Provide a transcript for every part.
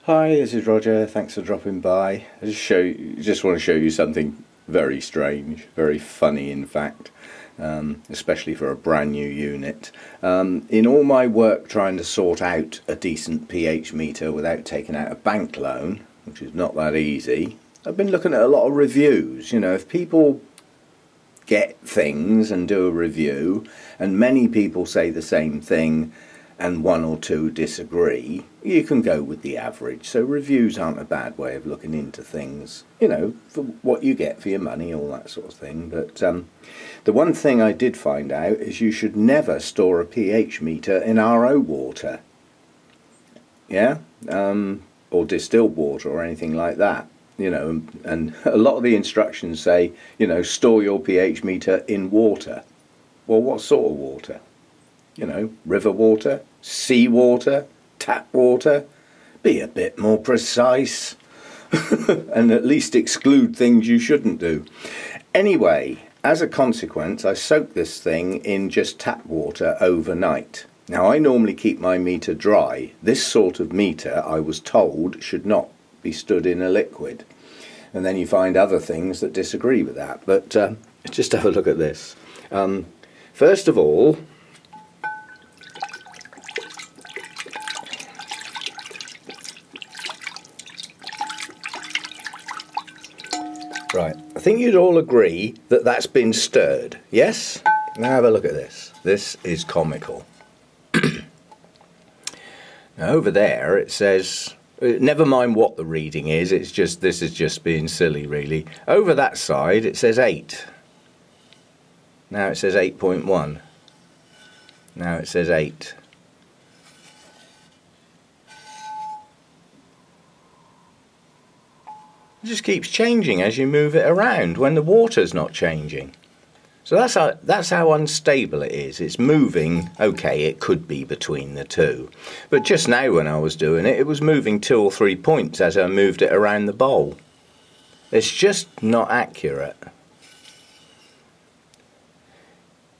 Hi, this is Roger. Thanks for dropping by. I just want to show you something very strange, very funny in fact, especially for a brand new unit. In all my work trying to sort out a decent pH meter without taking out a bank loan, which is not that easy, I've been looking at a lot of reviews. You know, if people get things and do a review, and many people say the same thing, and one or two disagree, you can go with the average. So reviews aren't a bad way of looking into things, you know, for what you get for your money, all that sort of thing. But the one thing I did find out is you should never store a pH meter in RO water, yeah, or distilled water or anything like that. You know, and a lot of the instructions say, you know, store your pH meter in water. Well, what sort of water? You know, river water, sea water, tap water. Be a bit more precise and at least exclude things you shouldn't do. Anyway, as a consequence, I soak this thing in just tap water overnight. Now, I normally keep my meter dry. This sort of meter, I was told, should not be stood in a liquid. And then you find other things that disagree with that. But just have a look at this. First of all, right, I think you'd all agree that that's been stirred, yes? Now have a look at this. This is comical. Now over there it says, never mind what the reading is, it's just, this is just being silly really. Over that side it says 8. Now it says 8.1. Now it says 8. It just keeps changing as you move it around when the water's not changing. So that's how unstable it is. It's moving. Okay, it could be between the two, but just now when I was doing it, it was moving 2 or 3 points as I moved it around the bowl. It's just not accurate.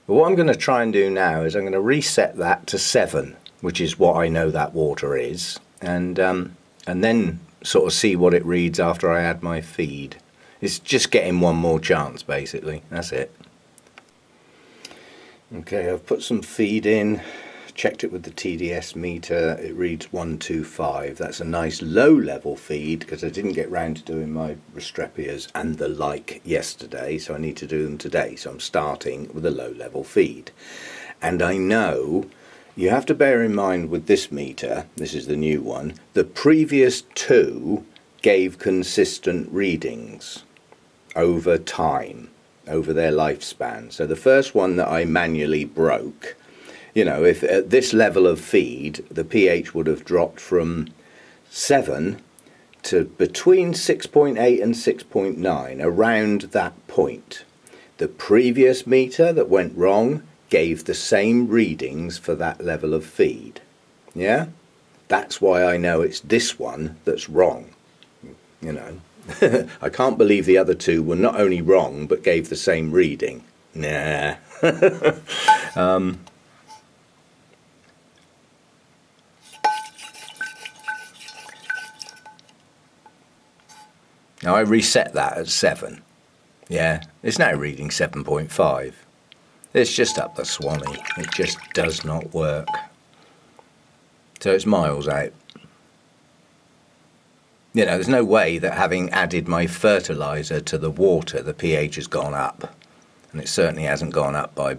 But what I'm going to try and do now is I'm going to reset that to 7, which is what I know that water is, and then sort of see what it reads after I add my feed. It's just getting one more chance basically, that's it. Okay, I've put some feed in, checked it with the TDS meter, it reads 125. That's a nice low level feed because I didn't get round to doing my Restrepias and the like yesterday, so I need to do them today. So I'm starting with a low level feed. And I know you have to bear in mind with this meter, this is the new one, the previous two gave consistent readings over time, over their lifespan. So the first one that I manually broke, you know, if at this level of feed the pH would have dropped from 7 to between 6.8 and 6.9, around that point. The previous meter that went wrong gave the same readings for that level of feed. Yeah? That's why I know it's this one that's wrong. You know, I can't believe the other two were not only wrong but gave the same reading. Nah. Now I reset that at 7. Yeah, it's now reading 7.5. It's just up the Swanee. It just does not work. So it's miles out. You know, there's no way that having added my fertiliser to the water, the pH has gone up. And it certainly hasn't gone up by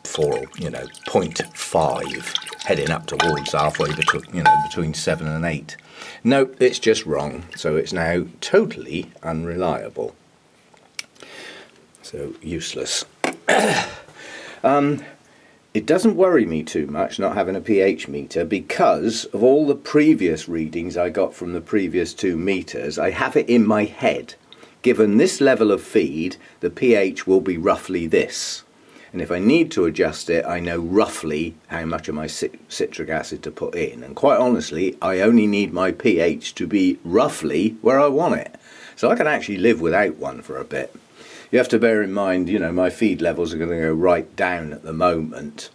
4, you know, 0.5, heading up towards halfway between, you know, between 7 and 8. Nope, it's just wrong. So it's now totally unreliable. So useless. It doesn't worry me too much not having a pH meter because of all the previous readings I got from the previous 2 meters. I have it in my head. Given this level of feed, the pH will be roughly this. And if I need to adjust it, I know roughly how much of my citric acid to put in. And quite honestly, I only need my pH to be roughly where I want it. So I can actually live without one for a bit. You have to bear in mind, you know, my feed levels are going to go right down at the moment.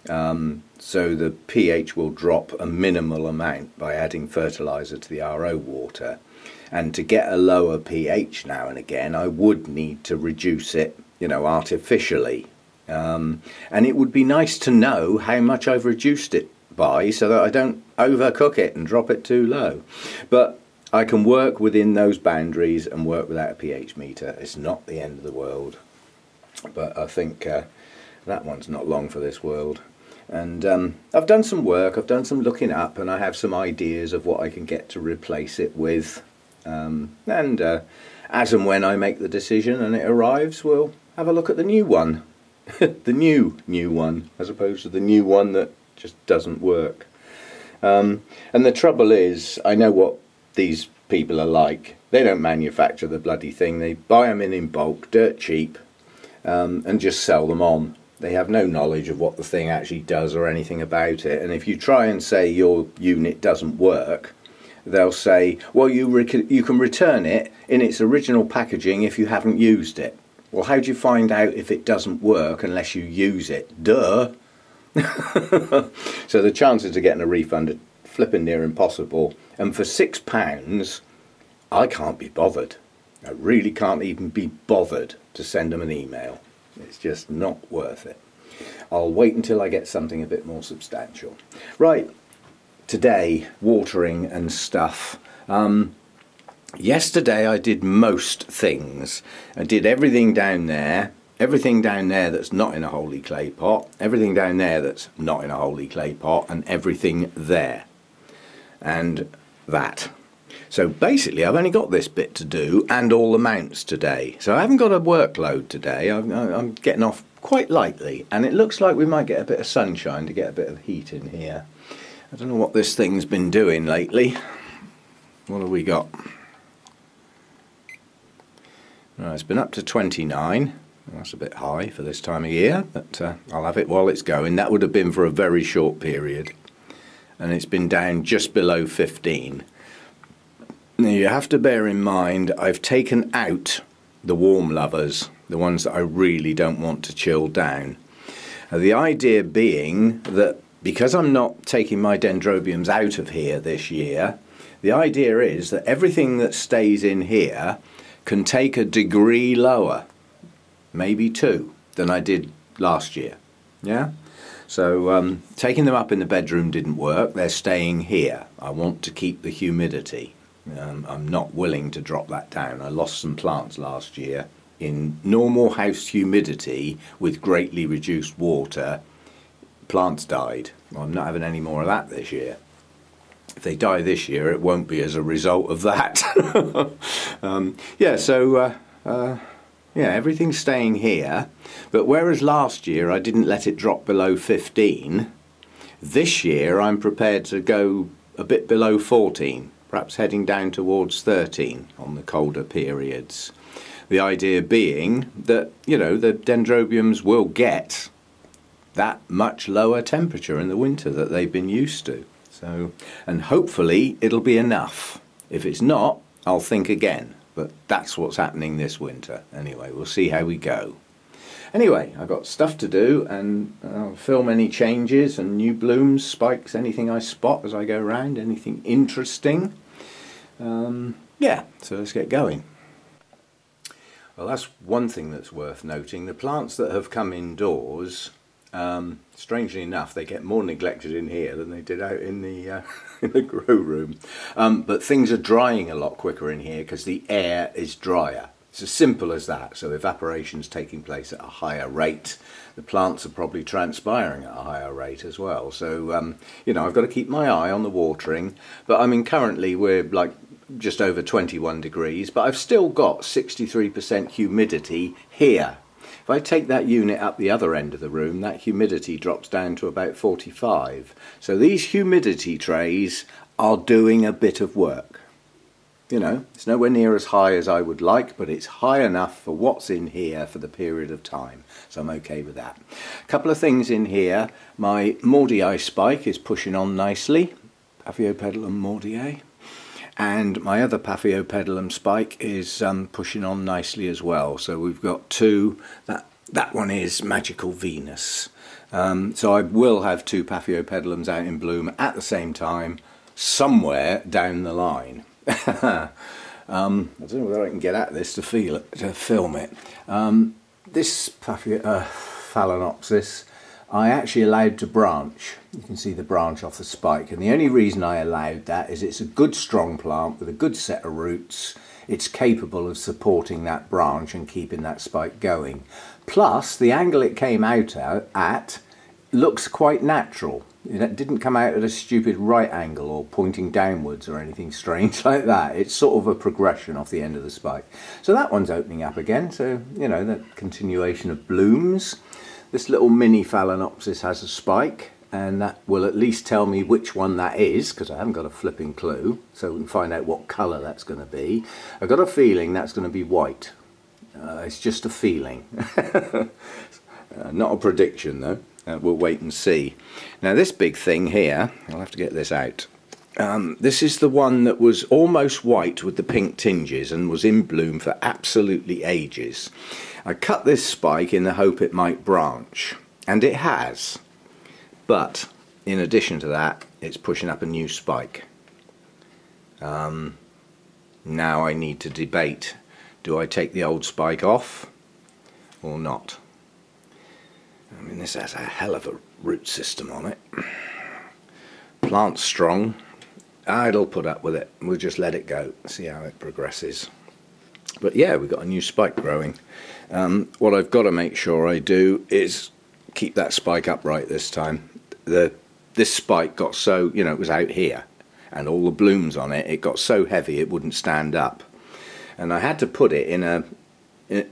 So the pH will drop a minimal amount by adding fertiliser to the RO water. And to get a lower pH now and again, I would need to reduce it, you know, artificially. And it would be nice to know how much I've reduced it by, so that I don't overcook it and drop it too low. But I can work within those boundaries and work without a pH meter. It's not the end of the world. But I think that one's not long for this world. And I've done some work, I've done some looking up, and I have some ideas of what I can get to replace it with. As and when I make the decision and it arrives, we'll have a look at the new one. The new one, as opposed to the new one that just doesn't work. And the trouble is, I know what these people are like. They don't manufacture the bloody thing. They buy them in bulk, dirt cheap, and just sell them on. They have no knowledge of what the thing actually does or anything about it. And if you try and say your unit doesn't work, they'll say, well, you can return it in its original packaging if you haven't used it. Well, how do you find out if it doesn't work unless you use it? Duh! So the chances of getting a refund are flipping near impossible. And for £6, I can't be bothered. I really can't even be bothered to send them an email. It's just not worth it. I'll wait until I get something a bit more substantial. Right, today, watering and stuff. Yesterday I did most things. I did everything down there that's not in a holy clay pot, everything down there that's not in a holy clay pot, and everything there. And that. So basically I've only got this bit to do and all the mounts today. So I haven't got a workload today. I'm getting off quite lightly, and it looks like we might get a bit of sunshine to get a bit of heat in here. I don't know what this thing's been doing lately. What have we got? Right, it's been up to 29. That's a bit high for this time of year, but I'll have it while it's going. That would have been for a very short period. And it's been down just below 15. Now you have to bear in mind, I've taken out the warm lovers, the ones that I really don't want to chill down. The idea being that because I'm not taking my dendrobiums out of here this year, the idea is that everything that stays in here can take a degree lower, maybe 2, than I did last year. Yeah? So taking them up in the bedroom didn't work. They're staying here. I want to keep the humidity. I'm not willing to drop that down. I lost some plants last year in normal house humidity with greatly reduced water. Plants died. Well, I'm not having any more of that this year. If they die this year, it won't be as a result of that. Yeah, everything's staying here. But whereas last year I didn't let it drop below 15, this year I'm prepared to go a bit below 14, perhaps heading down towards 13 on the colder periods. The idea being that, you know, the dendrobiums will get that much lower temperature in the winter that they've been used to. So, and hopefully it'll be enough. If it's not, I'll think again. But that's what's happening this winter. Anyway, we'll see how we go. Anyway, I've got stuff to do, and I'll film any changes and new blooms, spikes, anything I spot as I go around, anything interesting. Yeah, so let's get going. Well, that's one thing that's worth noting. The plants that have come indoors, strangely enough, they get more neglected in here than they did out in the in the grow room. But things are drying a lot quicker in here because the air is drier. It's as simple as that. So evaporation's taking place at a higher rate. The plants are probably transpiring at a higher rate as well. So you know, I've got to keep my eye on the watering. But I mean, currently we're like just over 21 degrees, but I've still got 63% humidity here. If I take that unit up the other end of the room, that humidity drops down to about 45. So these humidity trays are doing a bit of work. You know, it's nowhere near as high as I would like, but it's high enough for what's in here for the period of time. So I'm okay with that. A couple of things in here. My Mordii spike is pushing on nicely. Paphiopedilum Mordii. And my other Paphiopedilum spike is pushing on nicely as well. So we've got two. That that one is Magical Venus. So I will have 2 Paphiopedilums out in bloom at the same time, somewhere down the line. I don't know whether I can get at this to film it. This Phalaenopsis I actually allowed to branch. You can see the branch off the spike, and the only reason I allowed that is it's a good strong plant with a good set of roots. It's capable of supporting that branch and keeping that spike going. Plus, the angle it came out at looks quite natural. It didn't come out at a stupid right angle or pointing downwards or anything strange like that. It's sort of a progression off the end of the spike. So that one's opening up again, so you know, the continuation of blooms. This little mini Phalaenopsis has a spike, and that will at least tell me which one that is, because I haven't got a flipping clue, so we can find out what colour that's going to be. I've got a feeling that's going to be white. It's just a feeling. Not a prediction though. We'll wait and see. Now this big thing here, I'll have to get this out. This is the one that was almost white with the pink tinges and was in bloom for absolutely ages. I cut this spike in the hope it might branch, and it has. But in addition to that, it's pushing up a new spike. Now I need to debate, do I take the old spike off or not? I mean, this has a hell of a root system on it. Plant's strong. It'll put up with it. We'll just let it go, see how it progresses. But yeah, we've got a new spike growing. What I've got to make sure I do is keep that spike upright this time. This spike got so, you know, it was out here, and all the blooms on it, it got so heavy it wouldn't stand up. And I had to put it in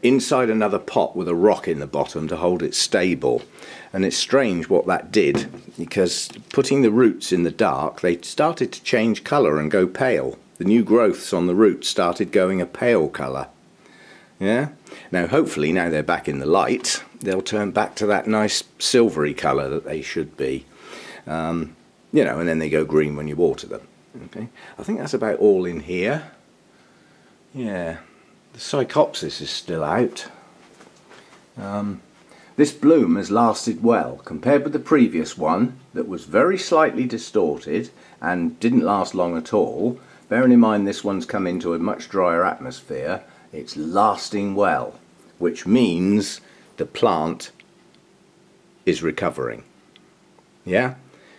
inside another pot with a rock in the bottom to hold it stable. And it's strange what that did, because putting the roots in the dark, they started to change colour and go pale. The new growths on the roots started going a pale colour. Yeah? Now hopefully, now they're back in the light, they'll turn back to that nice silvery colour that they should be. You know, and then they go green when you water them. Okay, I think that's about all in here. Yeah, the Psychopsis is still out. This bloom has lasted well compared with the previous one that was very slightly distorted and didn't last long at all. Bearing in mind this one's come into a much drier atmosphere, it's lasting well, which means the plant is recovering. Yeah?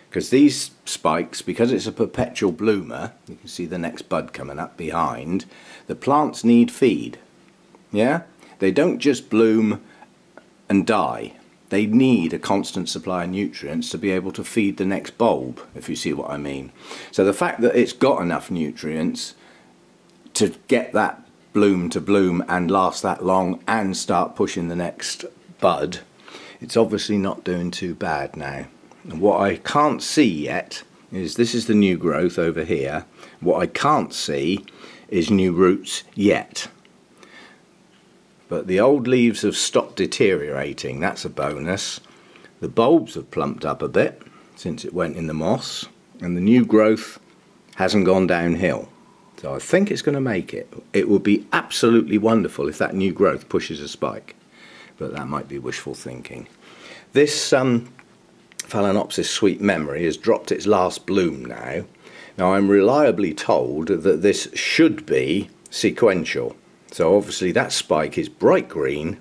Because these spikes, because it's a perpetual bloomer, you can see the next bud coming up behind, the plants need feed. Yeah? They don't just bloom and die. They need a constant supply of nutrients to be able to feed the next bulb, if you see what I mean. So the fact that it's got enough nutrients to get that bloom to bloom and last that long and start pushing the next bud, it's obviously not doing too bad now. And what I can't see yet is, this is the new growth over here. What I can't see is new roots yet. But the old leaves have stopped deteriorating, that's a bonus. The bulbs have plumped up a bit since it went in the moss, and the new growth hasn't gone downhill. So I think it's going to make it. It would be absolutely wonderful if that new growth pushes a spike, but that might be wishful thinking. This Phalaenopsis Sweet Memory has dropped its last bloom now. Now I'm reliably told that this should be sequential. So obviously that spike is bright green.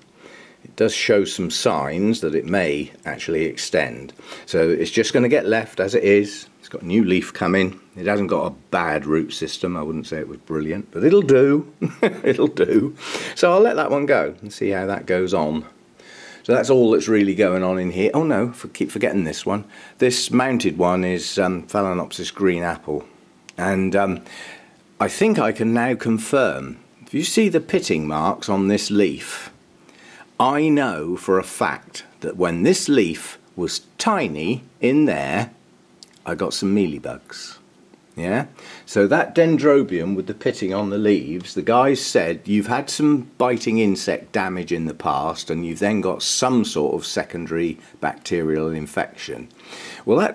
It does show some signs that it may actually extend. So it's just going to get left as it is. It's got a new leaf coming. It hasn't got a bad root system. I wouldn't say it was brilliant, but it'll do. It'll do. So I'll let that one go and see how that goes on. So that's all that's really going on in here. Oh no, keep forgetting this one. This mounted one is Phalaenopsis Green Apple. And I think I can now confirm, if you see the pitting marks on this leaf, I know for a fact that when this leaf was tiny in there, I got some mealybugs. Yeah, so that dendrobium with the pitting on the leaves, the guys said you've had some biting insect damage in the past and you've then got some sort of secondary bacterial infection. Well,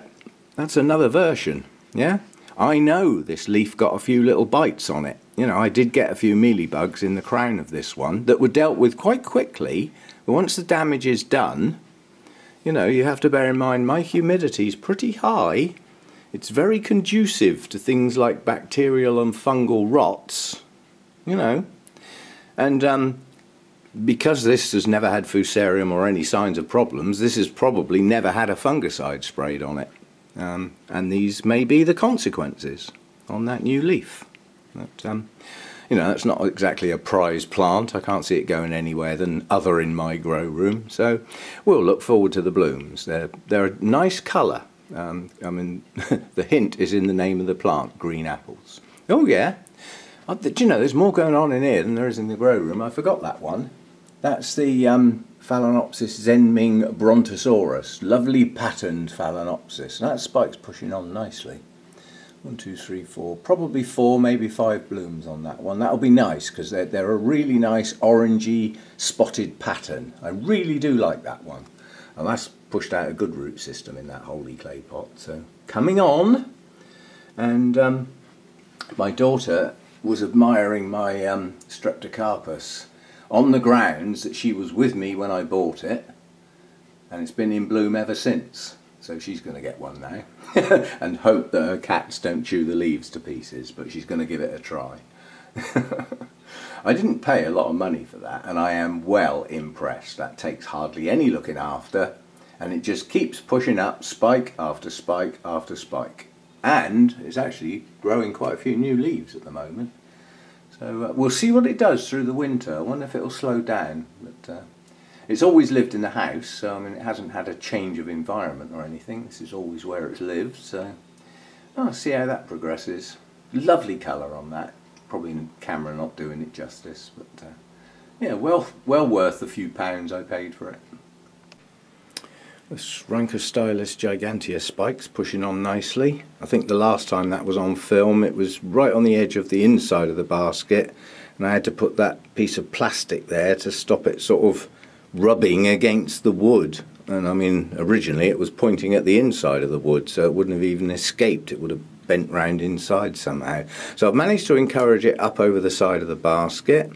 that's another version. Yeah, I know this leaf got a few little bites on it, you know, I did get a few mealybugs in the crown of this one that were dealt with quite quickly. But once the damage is done, you know, you have to bear in mind my humidity is pretty high. It's very conducive to things like bacterial and fungal rots, you know. And because this has never had fusarium or any signs of problems, this has probably never had a fungicide sprayed on it. And these may be the consequences on that new leaf. But, you know, that's not exactly a prize plant. I can't see it going anywhere than other in my grow room. So we'll look forward to the blooms. They're a nice colour. I mean, the hint is in the name of the plant, green apples. Oh yeah, do you know, there's more going on in here than there is in the grow room. I forgot that one. That's the Phalaenopsis zenming brontosaurus. Lovely patterned Phalaenopsis. That spike's pushing on nicely. 1, 2, 3, 4, probably 4, maybe 5 blooms on that one. That'll be nice because they're a really nice orangey spotted pattern. I really do like that one. And that's pushed out a good root system in that holy clay pot. So coming on, and my daughter was admiring my Streptocarpus on the grounds that she was with me when I bought it, and it's been in bloom ever since. So she's going to get one now and hope that her cats don't chew the leaves to pieces, but she's going to give it a try. I didn't pay a lot of money for that, and I am well impressed. That takes hardly any looking after, and it just keeps pushing up spike after spike after spike. And it's actually growing quite a few new leaves at the moment. So we'll see what it does through the winter. I wonder if it'll slow down. But it's always lived in the house, so I mean, it hasn't had a change of environment or anything. This is always where it's lived, so I'll see how that progresses. Lovely colour on that. Probably in camera not doing it justice, but yeah, well worth the few pounds I paid for it. This Rhynchostylus gigantea spike's pushing on nicely. I think the last time that was on film, it was right on the edge of the inside of the basket, and I had to put that piece of plastic there to stop it sort of rubbing against the wood. And I mean, originally it was pointing at the inside of the wood, so it wouldn't have even escaped. It would have bent round inside somehow. So I've managed to encourage it up over the side of the basket.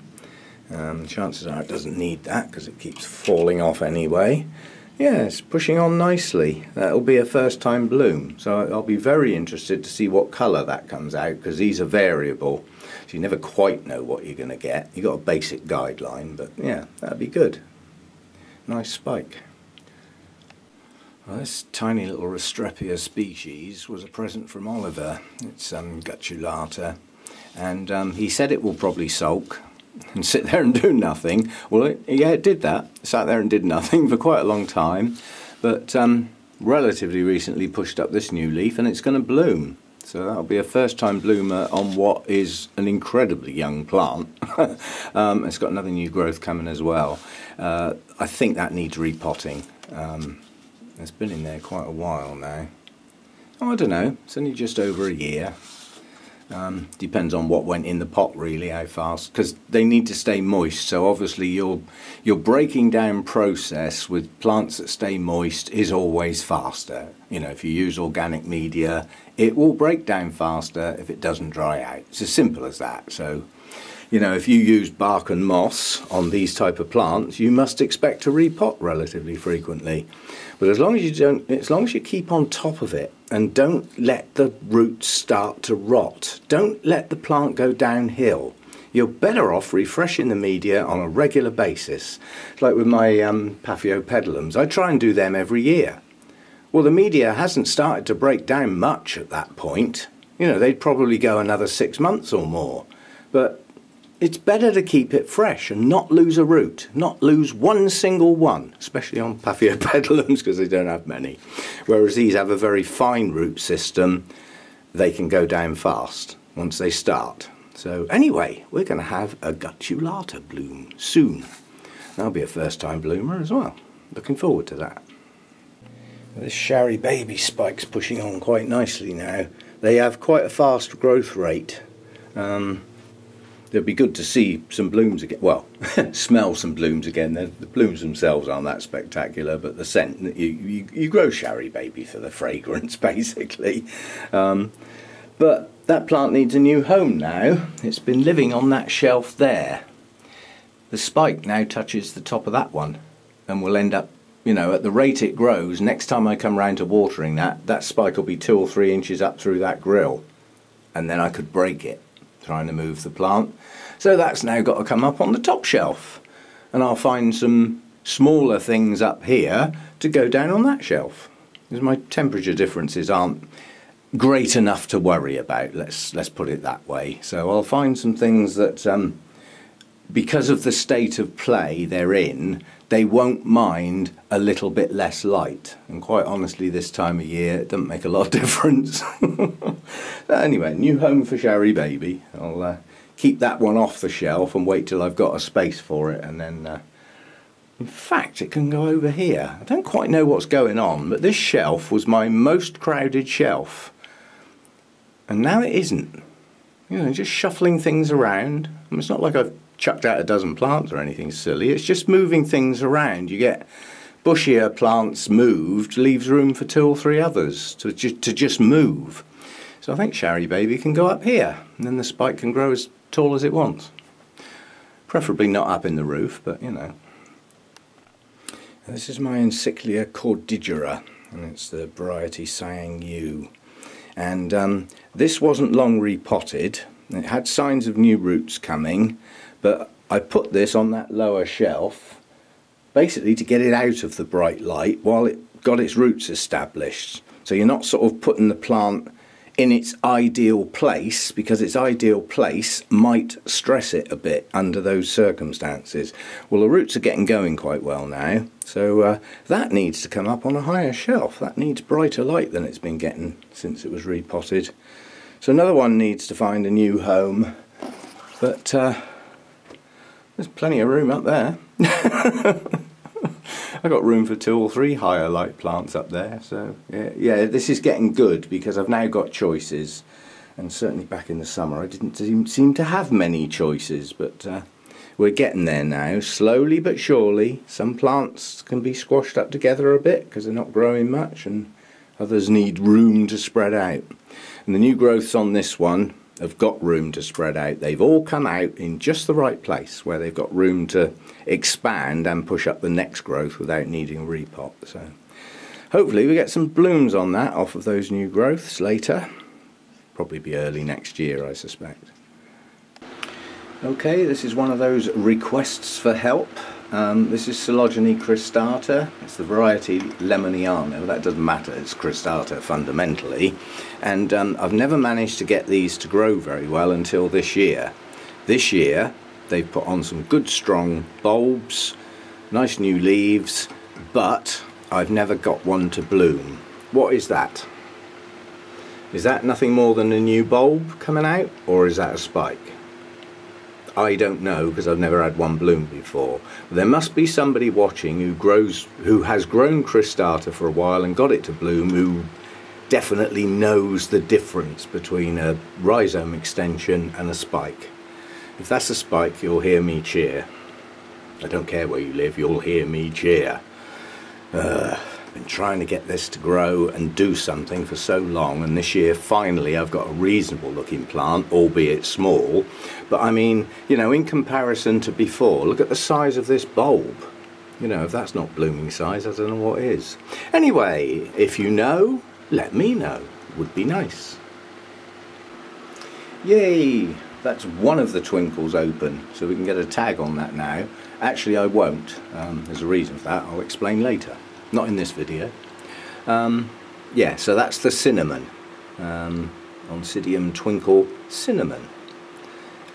Chances are it doesn't need that because it keeps falling off anyway. Yeah, it's pushing on nicely. That'll be a first time bloom, so I'll be very interested to see what colour that comes out, because these are variable, so you never quite know what you're going to get. You've got a basic guideline, but yeah, that'll be good. Nice spike. Well, this tiny little Restrepia species was a present from Oliver. It's gutulata, and he said it will probably sulk and sit there and do nothing. Well, yeah, it did that. It sat there and did nothing for quite a long time, but relatively recently pushed up this new leaf, and it's going to bloom. So that'll be a first time bloomer on what is an incredibly young plant. It's got another new growth coming as well. I think that needs repotting. It's been in there quite a while now. Oh, I don't know, it's only just over a year. Depends on what went in the pot really, how fast, because they need to stay moist. So obviously your breaking down process with plants that stay moist is always faster. You know, if you use organic media, it will break down faster if it doesn't dry out. It's as simple as that. So, you know, if you use bark and moss on these type of plants, you must expect to repot relatively frequently. But as long as you keep on top of it and don't let the roots start to rot, don't let the plant go downhill, you're better off refreshing the media on a regular basis. Like with my Paphiopedilums, I try and do them every year. Well, the media hasn't started to break down much at that point. You know, they'd probably go another 6 months or more. But it's better to keep it fresh and not lose a root, not lose one single one, especially on Paphiopedilums because they don't have many. Whereas these have a very fine root system, they can go down fast once they start. So anyway, we're going to have a gutulata bloom soon. That'll be a first time bloomer as well. Looking forward to that. This Shari baby spike's pushing on quite nicely now. They have quite a fast growth rate. It'd be good to see some blooms again. Well, smell some blooms again. The blooms themselves aren't that spectacular, but the scent, you grow Shari baby for the fragrance, basically. But that plant needs a new home now. It's been living on that shelf there. The spike now touches the top of that one and will end up, you know, at the rate it grows, next time I come round to watering that spike will be 2 or 3 inches up through that grill, and then I could break it trying to move the plant. So that's now got to come up on the top shelf, and I'll find some smaller things up here to go down on that shelf, because my temperature differences aren't great enough to worry about, let's put it that way. So I'll find some things that because of the state of play they're in, they won't mind a little bit less light. And quite honestly, this time of year, it doesn't make a lot of difference. Anyway, new home for Sherry Baby. I'll keep that one off the shelf and wait till I've got a space for it, and then in fact it can go over here. I don't quite know what's going on, but this shelf was my most crowded shelf, and now it isn't. You know, just shuffling things around. I mean, it's not like I've chucked out a dozen plants or anything silly, it's just moving things around. You get bushier plants moved, leaves room for 2 or 3 others to just move. So I think Sherry Baby can go up here, and then the spike can grow as tall as it wants. Preferably not up in the roof, but you know. This is my Encyclia cordigera, and it's the variety Siang Yu. And this wasn't long repotted. It had signs of new roots coming, but I put this on that lower shelf basically to get it out of the bright light while it got its roots established. So you're not sort of putting the plant in its ideal place, because its ideal place might stress it a bit under those circumstances. Well, the roots are getting going quite well now, so that needs to come up on a higher shelf. That needs brighter light than it's been getting since it was repotted. So another one needs to find a new home, but there's plenty of room up there. I've got room for 2 or 3 higher light plants up there, so yeah, this is getting good because I've now got choices, and certainly back in the summer I didn't seem to have many choices, but we're getting there now, slowly but surely. Some plants can be squashed up together a bit because they're not growing much, and others need room to spread out. And the new growths on this one have got room to spread out. They've all come out in just the right place where they've got room to expand and push up the next growth without needing a repot. So hopefully we get some blooms on that off of those new growths later. Probably be early next year, I suspect. Okay, this is one of those requests for help. This is Coelogene cristata. It's the variety Lemoniano. That doesn't matter, it's cristata fundamentally. And I've never managed to get these to grow very well until this year. This year they've put on some good strong bulbs, nice new leaves, but I've never got one to bloom. What is that? Is that nothing more than a new bulb coming out, or is that a spike? I don't know, because I've never had one bloom before. There must be somebody watching who has grown cristata for a while and got it to bloom, who definitely knows the difference between a rhizome extension and a spike. If that's a spike, you'll hear me cheer. I don't care where you live, you'll hear me cheer. I've been trying to get this to grow and do something for so long, and this year finally I've got a reasonable looking plant, albeit small. But I mean, you know, in comparison to before, look at the size of this bulb. You know, if that's not blooming size, I don't know what is. Anyway, if you know, let me know. Would be nice. Yay! That's one of the twinkles open, so we can get a tag on that now. Actually, I won't. There's a reason for that. I'll explain later. Not in this video. Yeah, so that's the cinnamon. Oncidium twinkle cinnamon.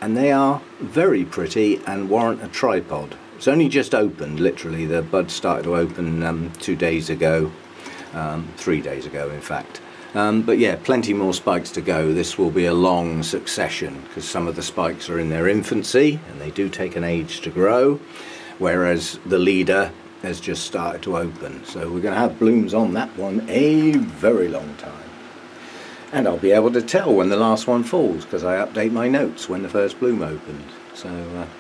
And they are very pretty and warrant a tripod. It's only just opened, literally. The buds started to open 2 days ago. 3 days ago, in fact. But yeah, plenty more spikes to go. This will be a long succession because some of the spikes are in their infancy and they do take an age to grow, whereas the leader has just started to open. So we're going to have blooms on that one a very long time. And I'll be able to tell when the last one falls because I update my notes when the first bloom opened. So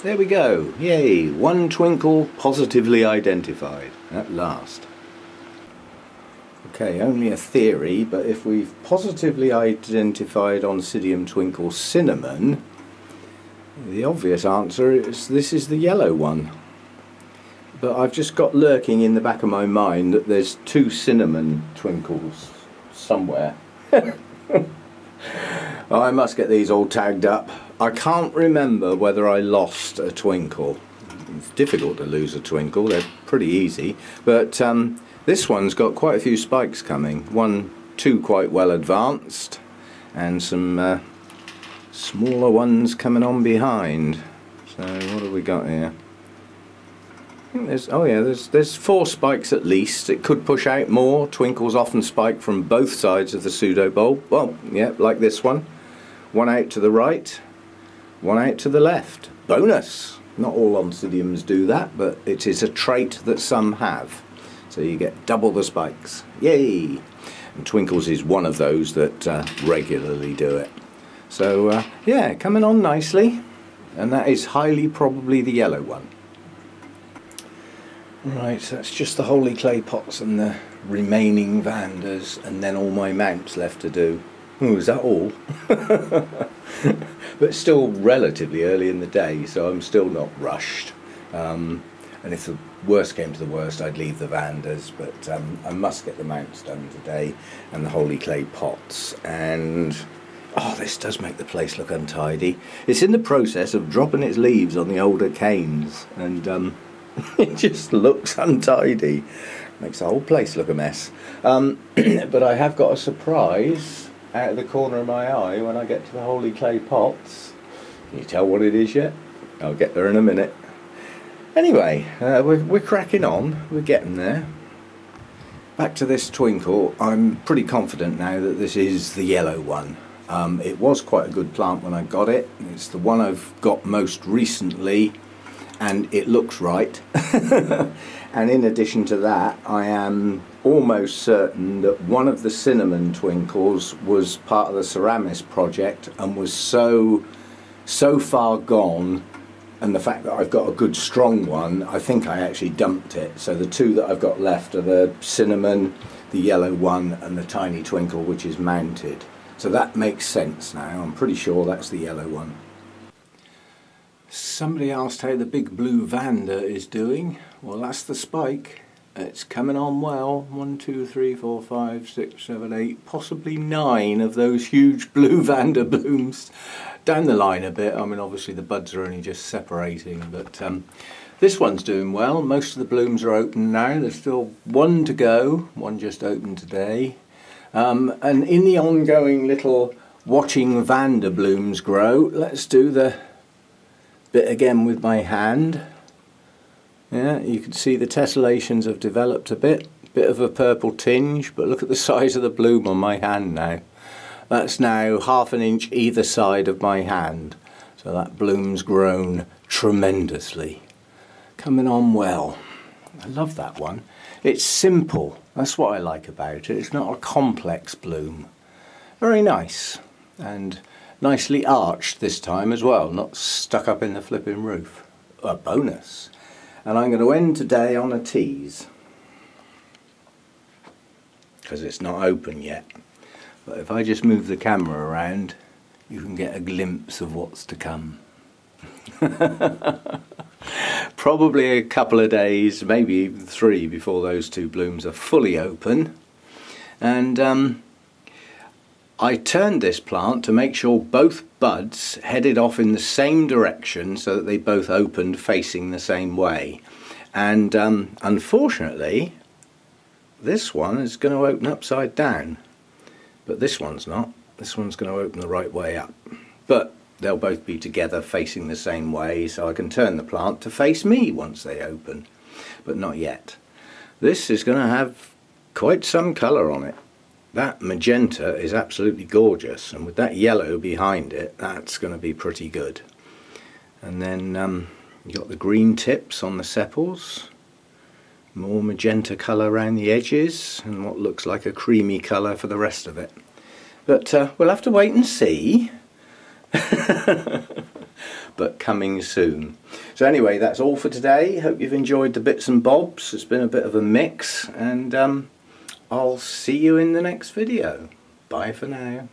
there we go. Yay, one twinkle positively identified at last. Okay, only a theory, but if we've positively identified Oncidium twinkle cinnamon, the obvious answer is this is the yellow one. But I've just got lurking in the back of my mind that there's two cinnamon twinkles somewhere. I must get these all tagged up. I can't remember whether I lost a twinkle. It's difficult to lose a twinkle, they're pretty easy. But this one's got quite a few spikes coming. Two quite well advanced, and some smaller ones coming on behind. So what have we got here? I think there's 4 spikes at least. It could push out more. Twinkles often spike from both sides of the pseudo bulb. Well, yeah, like this one. One out to the right, one out to the left. Bonus! Not all Oncidiums do that, but it is a trait that some have. So you get double the spikes. Yay! And Twinkles is one of those that regularly do it. So yeah, coming on nicely. And that is highly probably the yellow one. Right, so that's just the holy clay pots and the remaining Vandas, and then all my mounts left to do. Oh, is that all? But still relatively early in the day, so I'm still not rushed. And if the worst came to the worst, I'd leave the Vandas, but I must get the mounts done today, and the holy clay pots. And oh, this does make the place look untidy. It's in the process of dropping its leaves on the older canes, and it just looks untidy. Makes the whole place look a mess. But I have got a surprise out of the corner of my eye when I get to the holy clay pots. Can you tell what it is yet? I'll get there in a minute. Anyway, we're cracking on. We're getting there. Back to this twinkle. I'm pretty confident now that this is the yellow one. It was quite a good plant when I got it. It's the one I've got most recently, and it looks right. And in addition to that, I am almost certain that one of the cinnamon twinkles was part of the Ceramis project and was so far gone, and the fact that I've got a good strong one, I think I actually dumped it. So the two that I've got left are the cinnamon, the yellow one, and the tiny twinkle which is mounted. So that makes sense now. I'm pretty sure that's the yellow one. Somebody asked how the big blue Vanda is doing. Well, that's the spike. It's coming on well. 1, 2, 3, 4, 5, 6, 7, 8, possibly 9 of those huge blue Vanda blooms down the line a bit. I mean, obviously the buds are only just separating, but this one's doing well. Most of the blooms are open now. There's still one to go. One just opened today. And in the ongoing little watching Vanda blooms grow, let's do the bit again with my hand. Yeah, you can see the tessellations have developed a bit of a purple tinge, but look at the size of the bloom on my hand now. That's now 1/2 inch either side of my hand, so that bloom's grown tremendously. Coming on well. I love that one. It's simple, that's what I like about it. It's not a complex bloom. Very nice, and nicely arched this time as well, not stuck up in the flipping roof. A bonus. And I'm going to end today on a tease, because it's not open yet. But if I just move the camera around, you can get a glimpse of what's to come. Probably a couple of days, maybe even 3, before those two blooms are fully open. And I turned this plant to make sure both buds headed off in the same direction so that they both opened facing the same way. And unfortunately, this one is going to open upside down, but this one's not. This one's going to open the right way up. But they'll both be together facing the same way, so I can turn the plant to face me once they open, but not yet. This is going to have quite some colour on it. That magenta is absolutely gorgeous, and with that yellow behind it, that's going to be pretty good. And then you've got the green tips on the sepals, more magenta colour around the edges, and what looks like a creamy colour for the rest of it. But we'll have to wait and see. But coming soon. So anyway, that's all for today. Hope you've enjoyed the bits and bobs. It's been a bit of a mix, and I'll see you in the next video. Bye for now.